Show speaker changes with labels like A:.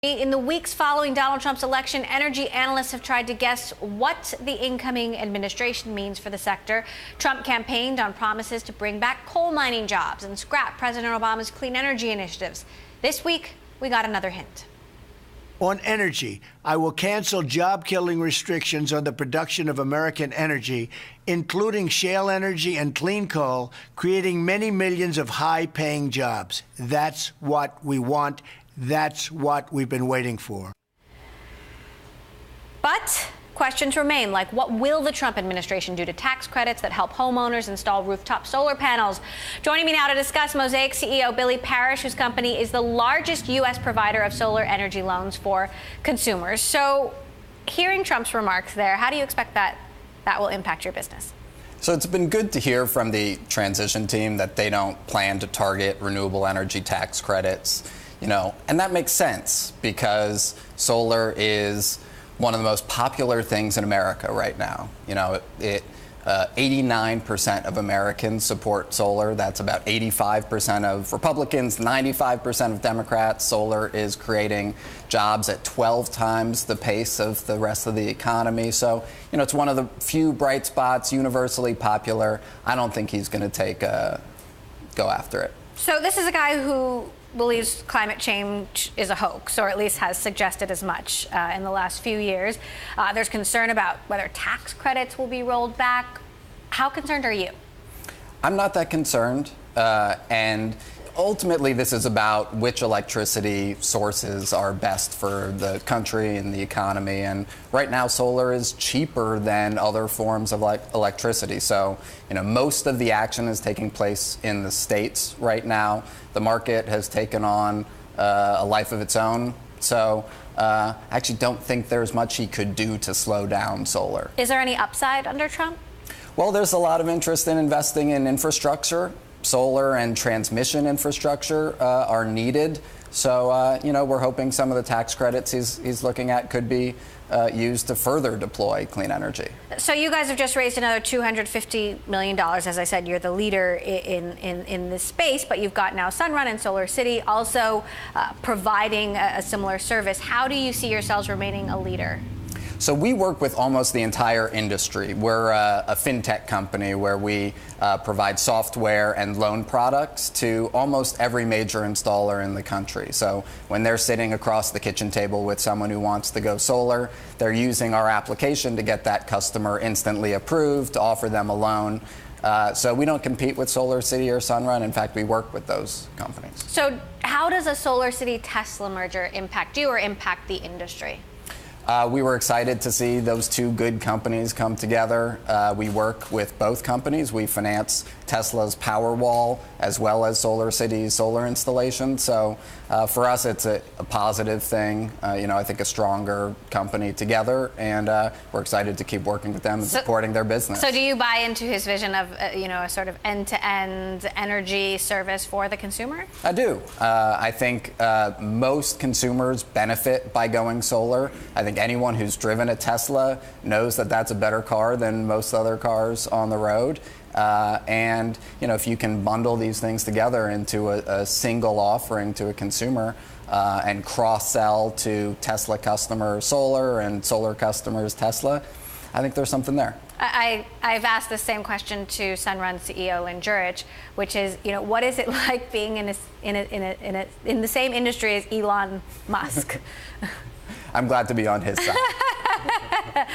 A: In the weeks following Donald Trump's election, energy analysts have tried to guess what the incoming administration means for the sector. Trump campaigned on promises to bring back coal mining jobs and scrap President Obama's clean energy initiatives. This week, we got another hint.
B: On energy, I will cancel job-killing restrictions on the production of American energy, including shale energy and clean coal, creating many millions of high-paying jobs. That's what we want. That's what we've been waiting for.
A: But questions remain, like what will the Trump administration do to tax credits that help homeowners install rooftop solar panels? Joining me now to discuss, Mosaic CEO Billy Parrish, whose company is the largest U.S. provider of solar energy loans for consumers. So hearing Trump's remarks there, how do you expect that will impact your business?
C: So it's been good to hear from the transition team that they don't plan to target renewable energy tax credits. And that makes sense because solar is one of the most popular things in America right now. 89% of Americans support solar. That's about 85% of Republicans, 95% of Democrats. Solar is creating jobs at 12 times the pace of the rest of the economy. So, it's one of the few bright spots, universally popular. I don't think he's going to go after it.
A: So this is a guy who believes climate change is a hoax, or at least has suggested as much in the last few years. There's concern about whether tax credits will be rolled back. How concerned are you?
C: I'm not that concerned. And ultimately, this is about which electricity sources are best for the country and the economy. And right now, solar is cheaper than other forms of electricity. So, most of the action is taking place in the states right now. The market has taken on a life of its own. So I actually don't think there's much he could do to slow down solar.
A: Is there any upside under Trump?
C: Well, there's a lot of interest in investing in infrastructure. Solar and transmission infrastructure are needed. So, we're hoping some of the tax credits he's looking at could be used to further deploy clean energy.
A: So you guys have just raised another $250 million. As I said, you're the leader in this space, but you've got now Sunrun and Solar City also providing a similar service. How do you see yourselves remaining a leader?
C: So we work with almost the entire industry. We're a fintech company where we provide software and loan products to almost every major installer in the country. So when they're sitting across the kitchen table with someone who wants to go solar, they're using our application to get that customer instantly approved, to offer them a loan. So we don't compete with Solar City or Sunrun. In fact, we work with those companies.
A: So how does a Solar City Tesla merger impact you or impact the industry?
C: We were excited to see those two good companies come together. We work with both companies. We finance Tesla's Powerwall as well as Solar City's solar installation. So for us, it's a positive thing. I think a stronger company together, and we're excited to keep working with them and supporting their business.
A: So do you buy into his vision of a sort of end-to-end energy service for the consumer?
C: I do. I think most consumers benefit by going solar. I think anyone who's driven a Tesla knows that that's a better car than most other cars on the road. And if you can bundle these things together into a single offering to a consumer and cross-sell to Tesla customers solar and solar customers Tesla, I think there's something there.
A: I've asked the same question to Sunrun CEO Lynn Jurich, which is, what is it like being in the same industry as Elon Musk?
C: I'm glad to be on his side.